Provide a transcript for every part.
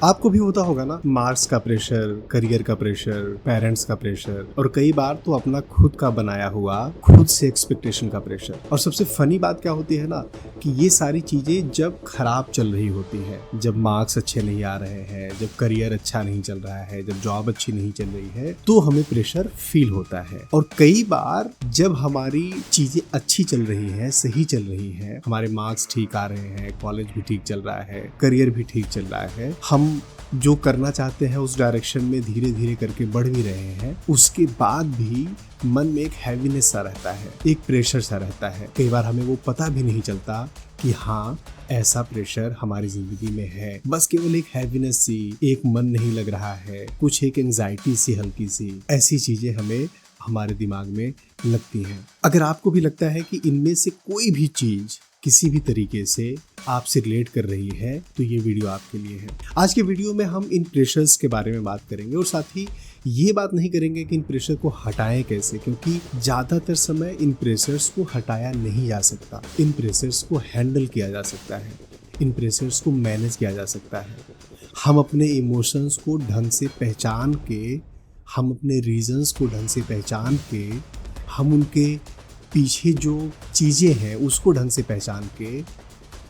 आपको भी होता होगा ना, मार्क्स का प्रेशर, करियर का प्रेशर, पेरेंट्स का प्रेशर और कई बार तो अपना खुद का बनाया हुआ खुद से एक्सपेक्टेशन का प्रेशर। और सबसे फनी बात क्या होती है ना कि ये सारी चीजें जब खराब चल रही होती है, जब मार्क्स अच्छे नहीं आ रहे हैं, जब करियर अच्छा नहीं चल रहा है, जब जॉब अच्छी नहीं चल रही है, तो हमें प्रेशर फील होता है। और कई बार जब हमारी चीजें अच्छी चल रही है, सही चल रही है, हमारे मार्क्स ठीक आ रहे हैं, कॉलेज भी ठीक चल रहा है, करियर भी ठीक चल रहा है, हम जो करना चाहते हैं उस डायरेक्शन में धीरे धीरे करके बढ़ भी रहे हैं, उसके बाद भी मन में एक हैवीनेस सा रहता है, एक प्रेशर सा रहता है। कई बार हमें वो पता भी नहीं चलता कि हाँ, ऐसा प्रेशर हमारी जिंदगी में है। बस केवल एक हैवीनेस सी, एक मन नहीं लग रहा है, कुछ एक एंजाइटी सी हल्की सी, ऐसी चीजें हमें हमारे दिमाग में लगती हैं। अगर आपको भी लगता है कि इनमें से कोई भी चीज किसी भी तरीके से आपसे रिलेट कर रही है, तो ये वीडियो आपके लिए है। आज के वीडियो में हम इन प्रेशर्स के बारे में बात करेंगे और साथ ही ये बात नहीं करेंगे कि इन प्रेशर को हटाएं कैसे, क्योंकि ज्यादातर समय इन प्रेशर्स को हटाया नहीं जा सकता। इन प्रेशर्स को हैंडल किया जा सकता है, इन प्रेशर्स को मैनेज किया जा सकता है। हम अपने इमोशंस को ढंग से पहचान के, हम अपने रीजंस को ढंग से पहचान के, हम उनके पीछे जो चीज़ें हैं उसको ढंग से पहचान के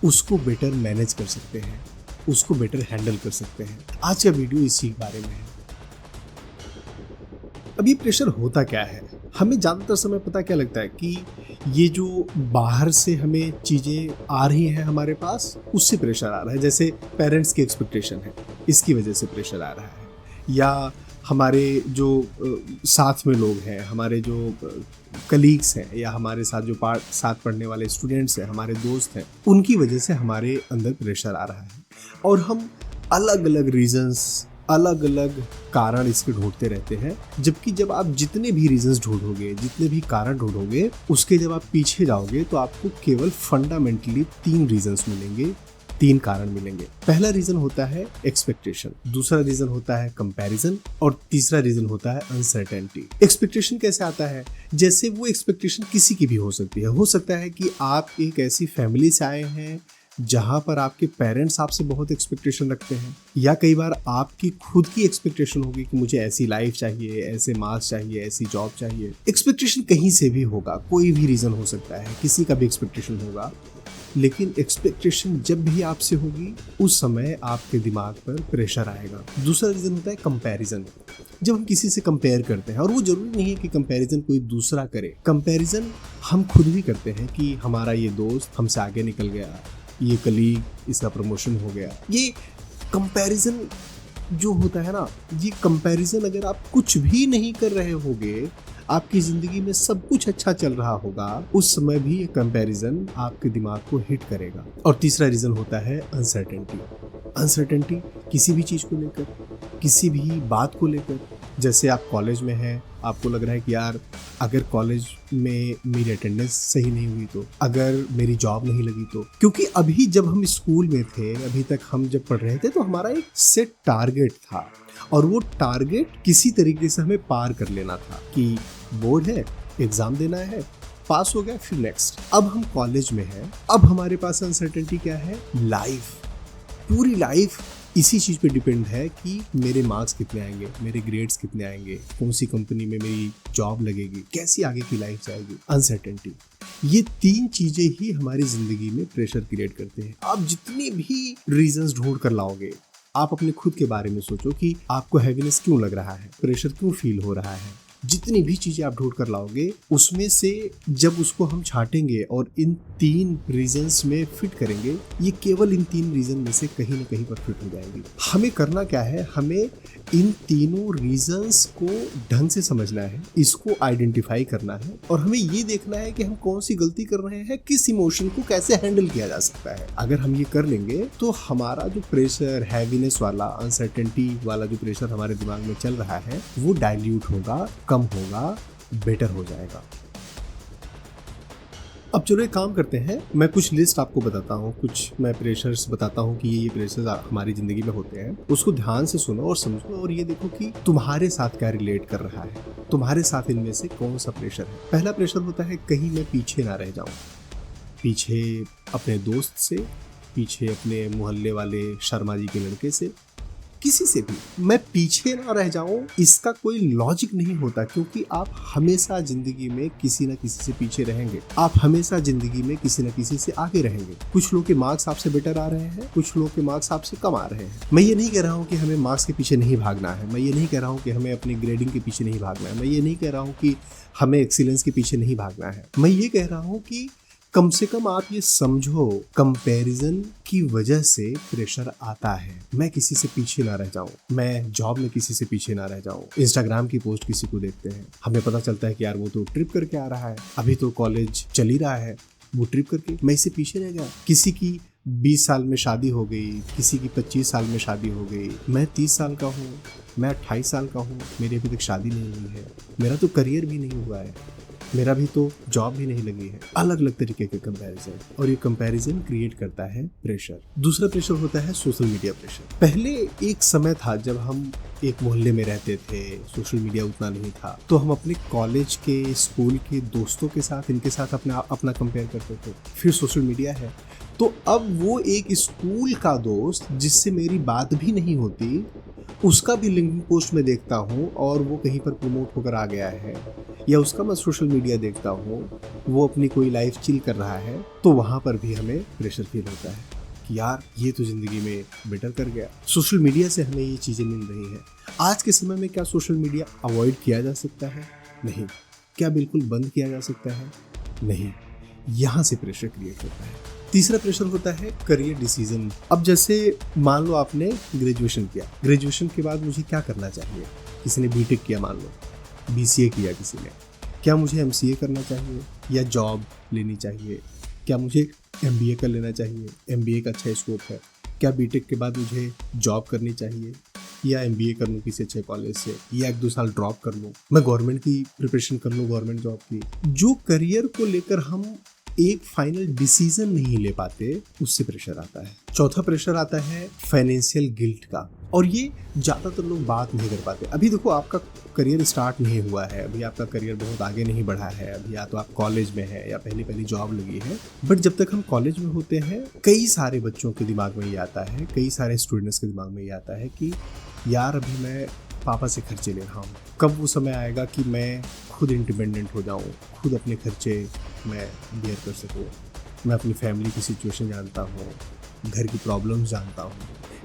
उसको बेटर मैनेज कर सकते हैं, उसको बेटर हैंडल कर सकते हैं। आज का वीडियो इसी बारे में है। अब ये प्रेशर होता क्या है? हमें ज़्यादातर समय पता क्या लगता है कि ये जो बाहर से हमें चीज़ें आ रही हैं हमारे पास, उससे प्रेशर आ रहा है। जैसे पेरेंट्स की एक्सपेक्टेशन है, इसकी वजह से प्रेशर आ रहा है, या हमारे जो साथ में लोग हैं, हमारे जो कलीग्स हैं, या हमारे साथ जो साथ पढ़ने वाले स्टूडेंट्स हैं, हमारे दोस्त हैं, उनकी वजह से हमारे अंदर प्रेशर आ रहा है। और हम अलग अलग रीजंस, अलग अलग कारण इसके ढूंढते रहते हैं। जबकि जब आप जितने भी रीजंस ढूंढोगे, जितने भी कारण ढूंढोगे, उसके जब आप पीछे जाओगे तो आपको केवल फंडामेंटली 3 रीजंस मिलेंगे, 3 कारण मिलेंगे। पहला रीजन होता है एक्सपेक्टेशन, दूसरा रीजन होता है कंपैरिजन और तीसरा रीजन होता है अनसर्टेनिटी। एक्सपेक्टेशन कैसे आता है? जैसे वो एक्सपेक्टेशन किसी की भी हो सकती है। हो सकता है कि आप एक ऐसी फैमिली से आए हैं जहां पर आपके पेरेंट्स आपसे बहुत एक्सपेक्टेशन रखते हैं, या कई बार आपकी खुद की एक्सपेक्टेशन होगी कि मुझे ऐसी लाइफ चाहिए, ऐसे मार्क्स चाहिए, ऐसी जॉब चाहिए। एक्सपेक्टेशन कहीं से भी होगा, कोई भी रीजन हो सकता है, किसी का भी एक्सपेक्टेशन होगा। लेकिन एक्सपेक्टेशन जब भी आपसे होगी, उस समय आपके दिमाग पर प्रेशर आएगा। दूसरा रीजन होता है कंपैरिजन। जब हम किसी से कंपेयर करते हैं, और वो जरूरी नहीं है कि कंपैरिजन कोई दूसरा करे, कंपैरिजन हम खुद भी करते हैं कि हमारा ये दोस्त हमसे आगे निकल गया, ये कलीग, इसका प्रमोशन हो गया। ये कंपैरिजन जो होता है ना, ये कंपैरिजन अगर आप कुछ भी नहीं कर रहे होगे, आपकी जिंदगी में सब कुछ अच्छा चल रहा होगा, उस समय भी ये कंपैरिजन आपके दिमाग को हिट करेगा। और तीसरा रीजन होता है अनसर्टेनिटी। अनसर्टेनिटी किसी भी चीज को लेकर, किसी भी बात को लेकर। जैसे आप कॉलेज में हैं, आपको लग रहा है कि यार अगर कॉलेज में मेरी अटेंडेंस सही नहीं हुई तो, अगर मेरी जॉब नहीं लगी तो। क्योंकि अभी जब हम स्कूल में थे, अभी तक हम जब पढ़ रहे थे, तो हमारा एक सेट टारगेट था, और वो टारगेट किसी तरीके से हमें पार कर लेना था कि बोर्ड है, एग्जाम देना है, पास हो गया, फिर नेक्स्ट। अब हम कॉलेज में हैं, अब हमारे पास अनसर्टेनिटी क्या है? लाइफ, पूरी लाइफ इसी चीज पे डिपेंड है कि मेरे मार्क्स कितने आएंगे, मेरे ग्रेड्स कितने आएंगे, कौन सी कंपनी में मेरी जॉब लगेगी, कैसी आगे की लाइफ जाएगी। अनसर्टेनिटी, ये 3 चीजें ही हमारी जिंदगी में प्रेशर क्रिएट करते हैं। आप जितने भी रीजंस ढूंढ कर लाओगे, आप अपने खुद के बारे में सोचो कि आपको हैवीनेस क्यों लग रहा है, प्रेशर क्यों फील हो रहा है। जितनी भी चीजें आप ढूंढ कर लाओगे, उसमें से जब उसको हम छांटेंगे और इन 3 रीजंस में फिट करेंगे, ये केवल इन 3 रीजन में से कहीं ना कहीं पर फिट हो जाएंगी। हमें करना क्या है? हमें इन तीनों रीजंस को ढंग से समझना है, इसको आइडेंटिफाई करना है, और हमें ये देखना है कि हम कौन सी गलती कर रहे हैं, किस इमोशन को कैसे हैंडल किया जा सकता है। अगर हम ये कर लेंगे तो हमारा जो प्रेशर, हैवीनेस वाला, अनसर्टेनिटी वाला जो प्रेशर हमारे दिमाग में चल रहा है, वो डाइल्यूट होगा, कम होगा, बेटर हो जाएगा। अब चलो एक काम करते हैं, मैं कुछ लिस्ट आपको बताता हूँ, कुछ मैं प्रेशर्स बताता हूँ कि ये प्रेशर्स हमारी जिंदगी में होते हैं। उसको ध्यान से सुनो और समझो, और ये देखो कि तुम्हारे साथ क्या रिलेट कर रहा है, तुम्हारे साथ इनमें से कौन सा प्रेशर है। पहला प्रेशर होता है कहीं मैं पीछे ना रह जाऊं, पीछे अपने दोस्त से, पीछे अपने मोहल्ले वाले शर्मा जी के लड़के से, किसी से भी मैं पीछे ना रह जाऊं, इसका कोई लॉजिक नहीं होता, क्योंकि आप हमेशा जिंदगी में किसी न किसी से पीछे रहेंगे, आप हमेशा जिंदगी में किसी न किसी से आगे रहेंगे। कुछ लोग के मार्क्स आपसे बेटर आ रहे हैं, कुछ लोग के मार्क्स आपसे कम आ रहे हैं। मैं ये नहीं कह रहा हूँ कि हमें मार्क्स के पीछे नहीं भागना है, मैं ये नहीं कह रहा हूँ कि हमें अपनी ग्रेडिंग के पीछे नहीं भागना है, मैं ये नहीं कह रहा हूँ कि हमें एक्सीलेंस के पीछे नहीं भागना है। मैं ये कह रहा हूँ कि कम से कम आप ये समझो, कंपैरिजन की वजह से प्रेशर आता है। मैं किसी से पीछे ना रह जाऊं, मैं जॉब में किसी से पीछे ना रह जाऊं। इंस्टाग्राम की पोस्ट किसी को देखते हैं, हमें पता चलता है कि यार वो तो ट्रिप करके आ रहा है, अभी तो कॉलेज चल ही रहा है, वो ट्रिप करके, मैं इससे पीछे रह गया। किसी की 20 साल में शादी हो गई, किसी की 25 साल में शादी हो गई, मैं 30 साल का हूँ, मैं 28 साल का हूँ, मेरी अभी तक शादी नहीं हुई है, मेरा तो करियर भी नहीं हुआ है, मेरा भी तो जॉब भी नहीं लगी है। अलग अलग तरीके के कंपैरिजन, और ये कंपैरिजन क्रिएट करता है प्रेशर। दूसरा प्रेशर होता है सोशल मीडिया प्रेशर। पहले एक समय था जब हम एक मोहल्ले में रहते थे, सोशल मीडिया उतना नहीं था, तो हम अपने कॉलेज के, स्कूल के दोस्तों के साथ, इनके साथ अपना कंपेयर करते थे। फिर सोशल मीडिया है, तो अब वो एक स्कूल का दोस्त जिससे मेरी बात भी नहीं होती, उसका भी लिंक्डइन पोस्ट में देखता हूँ और वो कहीं पर प्रमोट होकर आ गया है, या उसका मैं सोशल मीडिया देखता हूँ, वो अपनी कोई लाइफ चिल कर रहा है, तो वहाँ पर भी हमें प्रेशर फील होता है कि यार ये तो ज़िंदगी में बेटर कर गया। सोशल मीडिया से हमें ये चीज़ें मिल रही हैं। आज के समय में क्या सोशल मीडिया अवॉइड किया जा सकता है? नहीं। क्या बिल्कुल बंद किया जा सकता है? नहीं। यहाँ से प्रेशर क्रिएट होता है। तीसरा प्रेशर होता है करियर डिसीजन। अब जैसे मान लो आपने ग्रेजुएशन किया, ग्रेजुएशन के बाद मुझे क्या करना चाहिए? किसी ने बीटेक किया, मान लो बीसीए किया किसी ने, क्या मुझे एमसीए करना चाहिए या जॉब लेनी चाहिए? क्या मुझे एमबीए कर लेना चाहिए? एमबीए का अच्छा स्कोप है। क्या बीटेक के बाद मुझे जॉब करनी चाहिए या एमबीए कर लूँ किसी अच्छे कॉलेज से, या 1-2 साल ड्रॉप कर लूँ, मैं गवर्नमेंट की प्रिपरेशन कर लूँ, गवर्नमेंट जॉब की? जो करियर को लेकर हम एक फाइनल डिसीजन नहीं ले पाते, उससे प्रेशर आता है। चौथा प्रेशर आता है फाइनेंशियल गिल्ट का, और ये ज़्यादातर लोग बात नहीं कर पाते। अभी देखो, आपका करियर स्टार्ट नहीं हुआ है, अभी आपका करियर बहुत आगे नहीं बढ़ा है, अभी या तो आप कॉलेज में है या पहली जॉब लगी है। बट जब तक हम कॉलेज में होते हैं, कई सारे बच्चों के दिमाग में ये आता है, कई सारे स्टूडेंट्स के दिमाग में ये आता है कि यार अभी मैं पापा से खर्चे ले रहा हूँ, कब वो समय आएगा कि मैं खुद इंडिपेंडेंट हो जाऊँ, खुद अपने खर्चे मैं बियर कर सकूँ। मैं अपनी फैमिली की सिचुएशन जानता हूँ, घर की प्रॉब्लम्स जानता हूँ,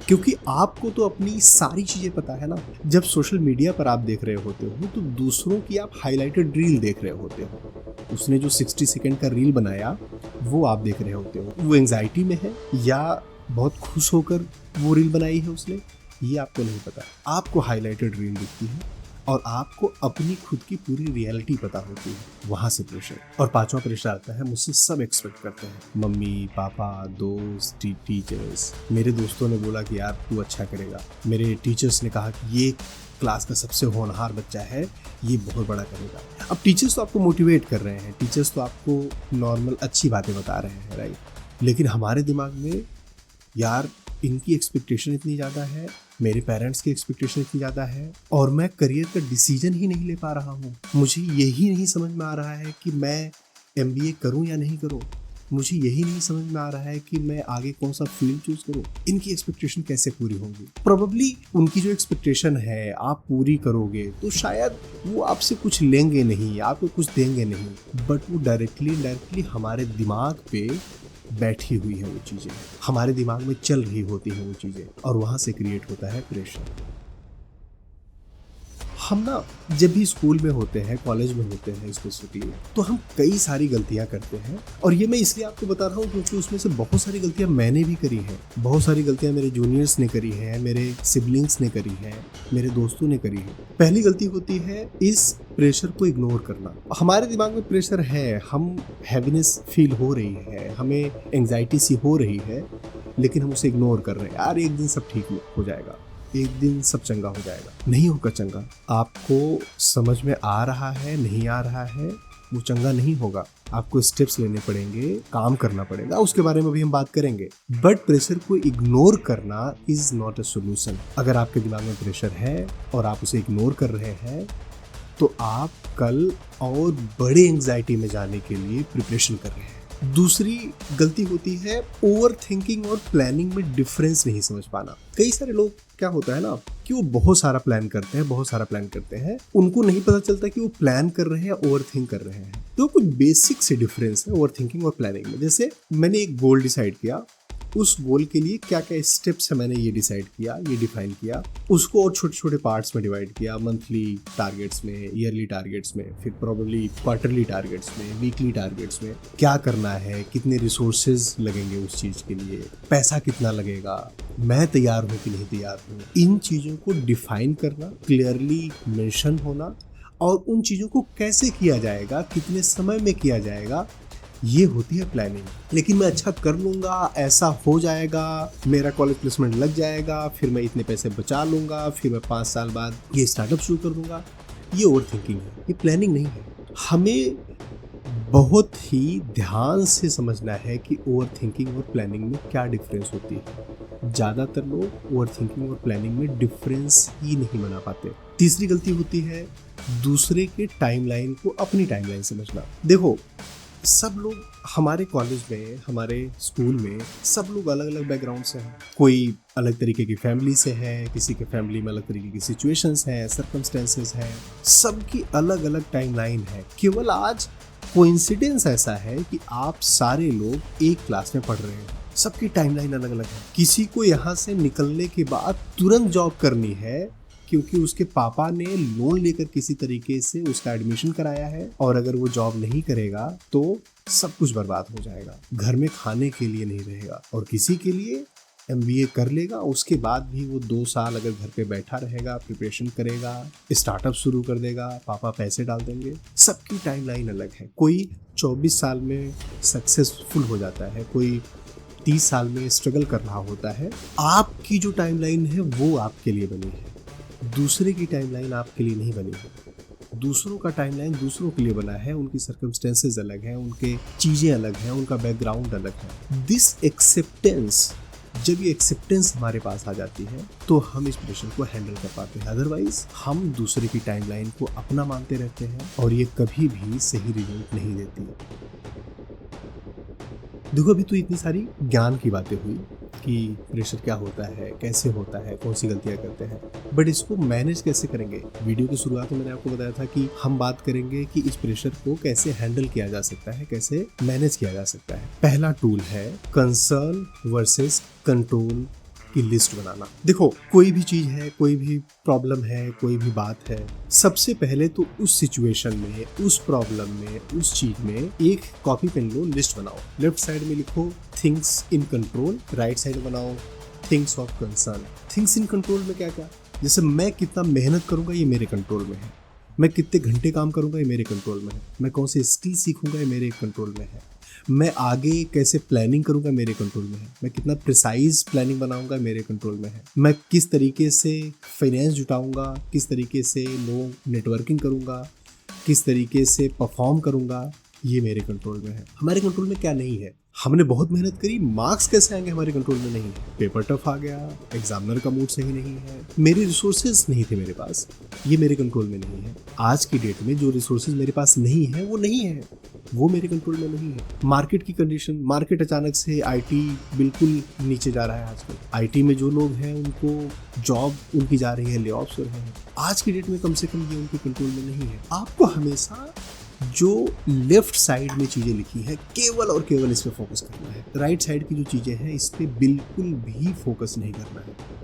क्योंकि आपको तो अपनी सारी चीज़ें पता है ना। जब सोशल मीडिया पर आप देख रहे होते हो तो दूसरों की आप हाईलाइटेड रील देख रहे होते हो, उसने जो 60 सेकंड का रील बनाया वो आप देख रहे होते हो। वो एंजाइटी में है या बहुत खुश होकर वो रील बनाई है उसने, ये आपको नहीं पता। आपको हाईलाइटेड रील दिखती है और आपको अपनी खुद की पूरी रियलिटी पता होती है, वहाँ से प्रेशर। और पांचवा प्रेशर आता है, मुझसे सब एक्सपेक्ट करते हैं, मम्मी पापा, दोस्त, टीचर्स। मेरे दोस्तों ने बोला कि यार तू अच्छा करेगा, मेरे टीचर्स ने कहा कि ये क्लास का सबसे होनहार बच्चा है, ये बहुत बड़ा करेगा। अब टीचर्स तो आपको मोटिवेट कर रहे हैं, टीचर्स तो आपको नॉर्मल अच्छी बातें बता रहे हैं, राइट। लेकिन हमारे दिमाग में यार इनकी एक्सपेक्टेशन इतनी ज़्यादा है, मेरे पेरेंट्स की एक्सपेक्टेशन इतनी ज़्यादा है, और मैं करियर का डिसीजन ही नहीं ले पा रहा हूँ। मुझे यही नहीं समझ में आ रहा है कि मैं एमबीए करूँ या नहीं करूँ, मुझे यही नहीं समझ में आ रहा है कि मैं आगे कौन सा फील्ड चूज करूँ। इनकी एक्सपेक्टेशन कैसे पूरी होंगी? प्रोबेबली उनकी जो एक्सपेक्टेशन है आप पूरी करोगे तो शायद वो आपसे कुछ लेंगे नहीं, आपको कुछ देंगे नहीं, बट वो डायरेक्टली हमारे दिमाग पे बैठी हुई है वो चीज़ें, हमारे दिमाग में चल रही होती हैं वो चीज़ें, और वहाँ से क्रिएट होता है प्रेशर। हम ना जब भी स्कूल में होते हैं, कॉलेज में होते हैं स्पेसिफिकली, तो हम कई सारी गलतियां करते हैं, और ये मैं इसलिए आपको बता रहा हूँ क्योंकि उसमें से बहुत सारी गलतियां मैंने भी करी हैं, बहुत सारी गलतियां मेरे जूनियर्स ने करी हैं, मेरे सिबलिंग्स ने करी हैं, मेरे दोस्तों ने करी है। पहली गलती होती है इस प्रेशर को इग्नोर करना। हमारे दिमाग में प्रेशर है, हम हैवीनेस फील हो रही है, हमें एंग्जाइटी सी हो रही है, लेकिन हम उसे इग्नोर कर रहे हैं। यार एक दिन सब ठीक हो जाएगा, एक दिन सब चंगा हो जाएगा। नहीं होगा चंगा। आपको समझ में आ रहा है, नहीं आ रहा है, वो चंगा नहीं होगा। आपको स्टेप्स लेने पड़ेंगे, काम करना पड़ेगा, उसके बारे में भी हम बात करेंगे। बट प्रेशर को इग्नोर करना इज नॉट अ सोल्यूशन। अगर आपके दिमाग में प्रेशर है और आप उसे इग्नोर कर रहे हैं तो आप कल और बड़े एंग्जाइटी में जाने के लिए प्रिपरेशन कर रहे हैं। दूसरी गलती होती है ओवर थिंकिंग और प्लानिंग में डिफरेंस नहीं समझ पाना। कई सारे लोग क्या होता है ना कि वो बहुत सारा प्लान करते हैं, उनको नहीं पता चलता कि वो प्लान कर रहे हैं ओवर थिंक कर रहे हैं। तो कुछ बेसिक से डिफरेंस है ओवर थिंकिंग और प्लानिंग में। जैसे मैंने एक गोल डिसाइड किया, उस गोल के लिए क्या क्या स्टेप्स है मैंने ये डिसाइड किया, ये डिफाइन किया, उसको और छोटे छोटे पार्ट्स में डिवाइड किया, मंथली टारगेट्स में, ईयरली टारगेट्स में, फिर प्रोबेबली क्वार्टरली टारगेट्स में, वीकली टारगेट्स में क्या करना है, कितने रिसोर्सेज लगेंगे उस चीज़ के लिए, पैसा कितना लगेगा, मैं तैयार हूँ कि नहीं तैयार हूँ। इन चीज़ों को डिफाइन करना, क्लियरली मेंशन होना और उन चीज़ों को कैसे किया जाएगा, कितने समय में किया जाएगा, ये होती है प्लानिंग। लेकिन मैं अच्छा कर लूँगा, ऐसा हो जाएगा, मेरा कॉलेज प्लेसमेंट लग जाएगा, फिर मैं इतने पैसे बचा लूँगा, फिर मैं 5 साल बाद ये स्टार्टअप शुरू कर दूँगा, ये ओवर थिंकिंग है, ये प्लानिंग नहीं है। हमें बहुत ही ध्यान से समझना है कि ओवर थिंकिंग और प्लानिंग में क्या डिफरेंस होती है। ज़्यादातर लोग ओवर थिंकिंग और प्लानिंग में डिफरेंस ही नहीं बना पाते। तीसरी गलती होती है दूसरे के टाइमलाइन को अपनी टाइमलाइन समझना। देखो, सब लोग हमारे कॉलेज में, हमारे स्कूल में, सब लोग अलग अलग बैकग्राउंड से हैं। कोई अलग तरीके की फैमिली से है, किसी के फैमिली में अलग तरीके की सिचुएशंस हैं, सर्कमस्टेंसेस हैं, सबकी अलग अलग टाइमलाइन है। केवल आज कोइंसिडेंस ऐसा है कि आप सारे लोग एक क्लास में पढ़ रहे हैं, सबकी टाइमलाइन अलग अलग है। किसी को यहाँ से निकलने के बाद तुरंत जॉब करनी है क्योंकि उसके पापा ने लोन लेकर किसी तरीके से उसका एडमिशन कराया है, और अगर वो जॉब नहीं करेगा तो सब कुछ बर्बाद हो जाएगा, घर में खाने के लिए नहीं रहेगा। और किसी के लिए MBA कर लेगा, उसके बाद भी वो 2 साल अगर घर पे बैठा रहेगा, प्रिपरेशन करेगा, स्टार्टअप शुरू कर देगा, पापा पैसे डाल देंगे। सबकी टाइमलाइन अलग है। कोई 24 साल में सक्सेसफुल हो जाता है, कोई 30 साल में स्ट्रगल कर रहा होता है। आपकी जो टाइमलाइन है वो आपके लिए बनी है, दूसरे की टाइमलाइन आपके लिए नहीं बनी है। दूसरों का टाइमलाइन दूसरों के लिए बना है, उनकी सर्कमस्टेंसेस अलग हैं, उनके चीज़ें अलग हैं, उनका बैकग्राउंड अलग है। दिस एक्सेप्टेंस, जब ये एक्सेप्टेंस हमारे पास आ जाती है तो हम इस प्रेशर को हैंडल कर पाते हैं। अदरवाइज हम दूसरे की टाइमलाइन को अपना मानते रहते हैं और ये कभी भी सही रिजल्ट नहीं देती। देखो, अभी तो इतनी सारी ज्ञान की बातें हुई कि प्रेशर क्या होता है, कैसे होता है, कौन सी गलतियां करते हैं, बट इसको मैनेज कैसे करेंगे। वीडियो की शुरुआत में मैंने आपको बताया था कि हम बात करेंगे कि इस प्रेशर को कैसे हैंडल किया जा सकता है, कैसे मैनेज किया जा सकता है। पहला टूल है कंसर्न वर्सेस कंट्रोल की लिस्ट बनाना। देखो, कोई भी चीज है, कोई भी प्रॉब्लम है, कोई भी बात है, सबसे पहले तो उस सिचुएशन में, उस प्रॉब्लम में, उस चीज में एक कॉपी पेन लो, लिस्ट बनाओ। लेफ्ट साइड में लिखो things in control, right side में बनाओ things of concern. Things in control में क्या क्या, जैसे मैं कितना मेहनत करूंगा ये मेरे कंट्रोल में है, मैं कितने घंटे काम करूंगा ये मेरे कंट्रोल में है, मैं कौन से स्किल सीखूंगा ये मेरे कंट्रोल में है, मैं आगे कैसे प्लानिंग करूंगा मेरे कंट्रोल में है, मैं कितना प्रिसाइज प्लानिंग बनाऊंगा मेरे कंट्रोल में है, मैं किस तरीके से फाइनेंस जुटाऊंगा, किस तरीके से लोग नेटवर्किंग करूंगा, किस तरीके से परफॉर्म करूंगा, ये मेरे कंट्रोल में है। हमारे कंट्रोल में क्या नहीं है, हमने बहुत मेहनत करी, मार्क्स कैसे आएंगे हमारे कंट्रोल में नहीं है, पेपर टफ आ गया, एग्जामिनर का मूड सही नहीं है, मेरे रिसोर्सेज नहीं थे मेरे पास, ये मेरे कंट्रोल में नहीं है। आज की डेट में जो रिसोर्सेज मेरे पास नहीं है वो नहीं है, वो मेरे कंट्रोल में नहीं है। मार्केट की कंडीशन, मार्केट अचानक से IT बिल्कुल नीचे जा रहा है आजकल। IT में जो लोग हैं उनको जॉब उनकी जा रही है, ले ऑफ्स हो रहे हैं। आज की डेट में कम से कम ये उनके कंट्रोल में नहीं है। आपको हमेशा जो लेफ्ट साइड में चीजें लिखी है केवल और केवल इस पे फोकस करना है। राइट साइड की जो चीजें हैं इस पे बिल्कुल भी फोकस नहीं करना है।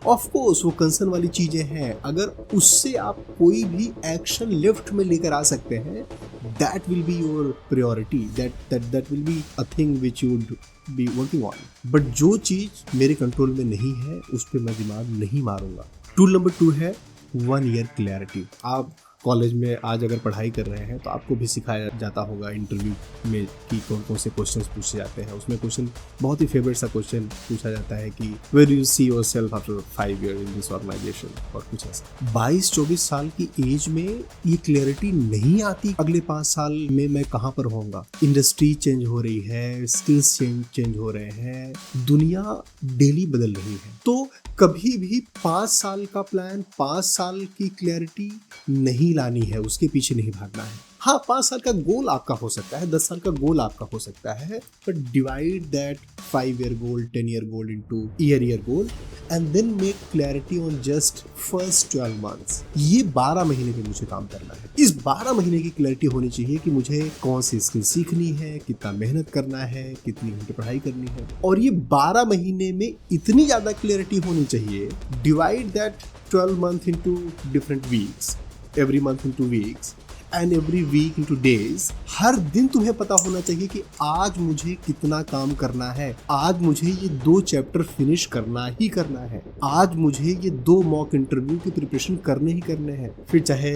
ऑफ कोर्स वो कंसर्न वाली चीजें हैं, अगर उससे आप कोई भी एक्शन लेफ्ट में लेकर आ सकते हैं, that will be your priority, that will be a thing which you would be working on. But जो चीज मेरे कंट्रोल में नहीं है उस पर मैं दिमाग नहीं मारूंगा। टूल नंबर 2 है 1 ईयर क्लैरिटी। आप कॉलेज में आज अगर पढ़ाई कर रहे हैं तो आपको भी सिखाया जाता होगा इंटरव्यू में कि कौन कौन से क्वेश्चंस पूछे जाते हैं। उसमें क्वेश्चन बहुत ही फेवरेट सा क्वेश्चन पूछा जाता है कि where you see yourself after 5 years in this organisation, और कुछ ऐसा। 22-24 साल की एज में ये क्लैरिटी नहीं आती अगले 5 साल में मैं कहाँ पर होऊंगा। इंडस्ट्री चेंज हो रही है, स्किल्स चेंज हो रहे हैं, दुनिया डेली बदल रही है। तो कभी भी 5 साल का प्लान, 5 साल की क्लैरिटी नहीं लानी है, उसके पीछे नहीं भागना है। हाँ, 5 साल का गोल आपका हो सकता है, 10 साल का गोल आपका हो सकता है, but divide that 5 year goal, 10 year goal into year goal and then make clarity on just first 12 months. ये 12 महीने पे मुझे काम करना है। इस 12 महीने की क्लैरिटी होनी चाहिए कि मुझे कौन सी स्किल सीखनी है, कितना मेहनत करना है, कितनी घंटे पढ़ाई करनी है, और ये 12 महीने में इतनी ज्यादा क्लैरिटी होनी चाहिए। Divide that 12 month into different weeks, every month into weeks and every week into days. हर दिन तुम्हें पता होना चाहिए कि आज मुझे कितना काम करना है, आज मुझे ये 2 चैप्टर फिनिश करना ही करना है, आज मुझे ये 2 मॉक इंटरव्यू की प्रिपरेशन करने ही करने हैं। फिर चाहे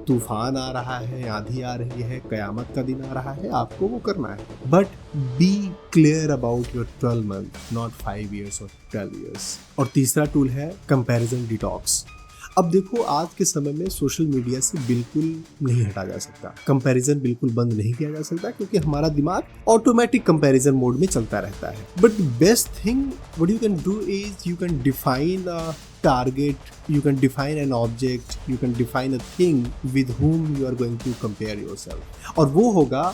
तूफान आ रहा है, आंधी आ रही है, कयामत का दिन आ रहा है, आपको वो करना है। But be clear about your 12 month, not 5 years और 12 years। और तीसरा टूल है कंपैरिजन डिटॉक्स। अब देखो, आज के समय में सोशल मीडिया से बिल्कुल नहीं हटा जा सकता, कंपैरिजन बिल्कुल बंद नहीं किया जा सकता, क्योंकि हमारा दिमाग ऑटोमेटिक कंपैरिजन मोड में चलता रहता है। But best thing what you can do is you can define a target, you can define an object, you can define a thing with whom you are going to compare yourself। और वो होगा,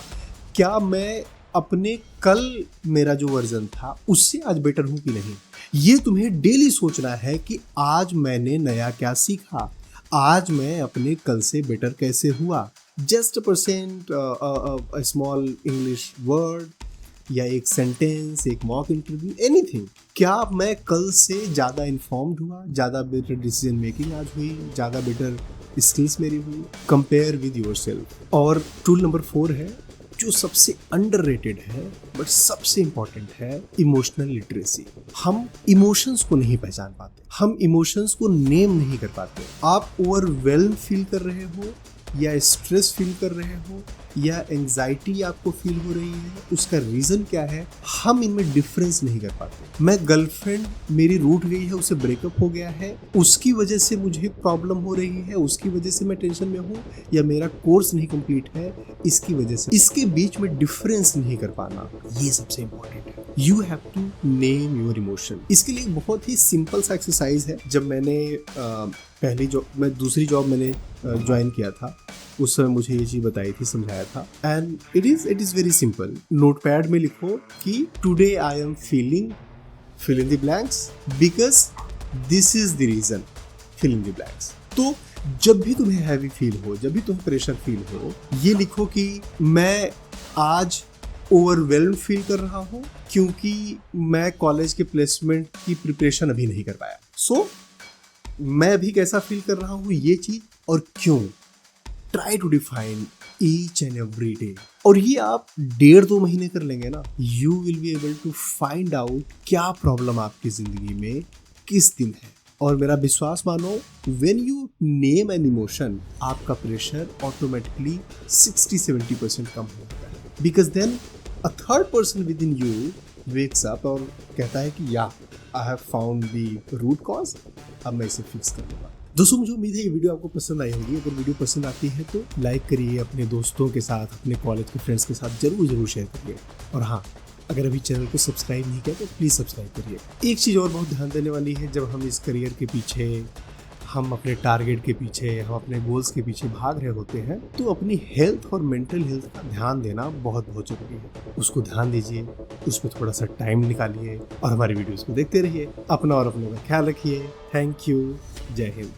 क्या मैं अपने कल मेरा जो version था उससे आज बेटर हूं कि नहीं। ये तुम्हें डेली सोचना है कि आज मैंने नया क्या सीखा, आज मैं अपने कल से बेटर कैसे हुआ। जस्ट % स्मॉल इंग्लिश वर्ड या एक सेंटेंस, एक मॉक इंटरव्यू, एनीथिंग। क्या मैं कल से ज़्यादा इन्फॉर्म्ड हुआ, ज़्यादा बेटर डिसीजन मेकिंग आज हुई, ज़्यादा बेटर स्किल्स मेरी हुई। Compare with yourself. और टूल नंबर 4 है जो सबसे अंडररेटेड है बट सबसे इंपॉर्टेंट है, इमोशनल लिटरेसी। हम इमोशंस को नहीं पहचान पाते, हम इमोशंस को नेम नहीं कर पाते। आप ओवरवेल्म फील कर रहे हो, या स्ट्रेस फील कर रहे हो, या एंजाइटी आपको फील हो रही है, उसका रीज़न क्या है, हम इनमें डिफरेंस नहीं कर पाते। मैं गर्लफ्रेंड मेरी रूठ गई है, उससे ब्रेकअप हो गया है, उसकी वजह से मुझे प्रॉब्लम हो रही है, उसकी वजह से मैं टेंशन में हूँ, या मेरा कोर्स नहीं कंप्लीट है इसकी वजह से। इसके बीच में डिफरेंस नहीं कर पाना, ये सबसे इम्पोर्टेंट है। You have to name your emotion. इसके लिए बहुत ही सिंपल सा एक्सरसाइज है। जब मैंने दूसरी जॉब मैंने ज्वाइन किया था, उस समय मुझे ये चीज़ बताई थी, समझाया था। And it is very simple. Notepad में लिखो कि today I am feeling fill in the blanks because this is the reason, fill in the blanks. तो जब भी तुम्हें हैवी फील हो, जब भी तुम्हें प्रेशर फील हो, ये लिखो कि मैं आज ओवरवेल्म फील कर रहा हूँ क्योंकि मैं कॉलेज के प्लेसमेंट की प्रिपरेशन अभी नहीं कर पाया। सो मैं अभी कैसा फील कर रहा हूँ, ये चीज और क्यों। Try to define each and every day. और ये आप 1.5-2 महीने कर लेंगे ना, you will be able to find out क्या प्रॉब्लम आपकी जिंदगी में किस दिन है। और मेरा विश्वास मानो, when you name an emotion, आपका प्रेशर ऑटोमेटिकली 60-70% कम हो जाता है। Because then a third person within you wakes up और कहता है कि या I have found the root cause, अब मैं इसे फिक्स कर लूँगा। दोस्तों, मुझे उम्मीद है ये वीडियो आपको पसंद आई होगी। अगर वीडियो पसंद आती है तो लाइक करिए, अपने दोस्तों के साथ, अपने कॉलेज के फ्रेंड्स के साथ जरूर शेयर करिए। और हाँ, अगर अभी चैनल को सब्सक्राइब नहीं किया तो प्लीज़ सब्सक्राइब करिए। एक चीज़ और बहुत ध्यान देने वाली है, जब हम इस करियर के पीछे, हम अपने टारगेट के पीछे, हम अपने गोल्स के पीछे भाग रहे होते हैं, तो अपनी हेल्थ और मेंटल हेल्थ का ध्यान देना बहुत जरूरी है। उसको ध्यान दीजिए, उस पर थोड़ा सा टाइम निकालिए और हमारी वीडियोस को देखते रहिए। अपना और अपने का ख्याल रखिए। Thank you. जय हिंद।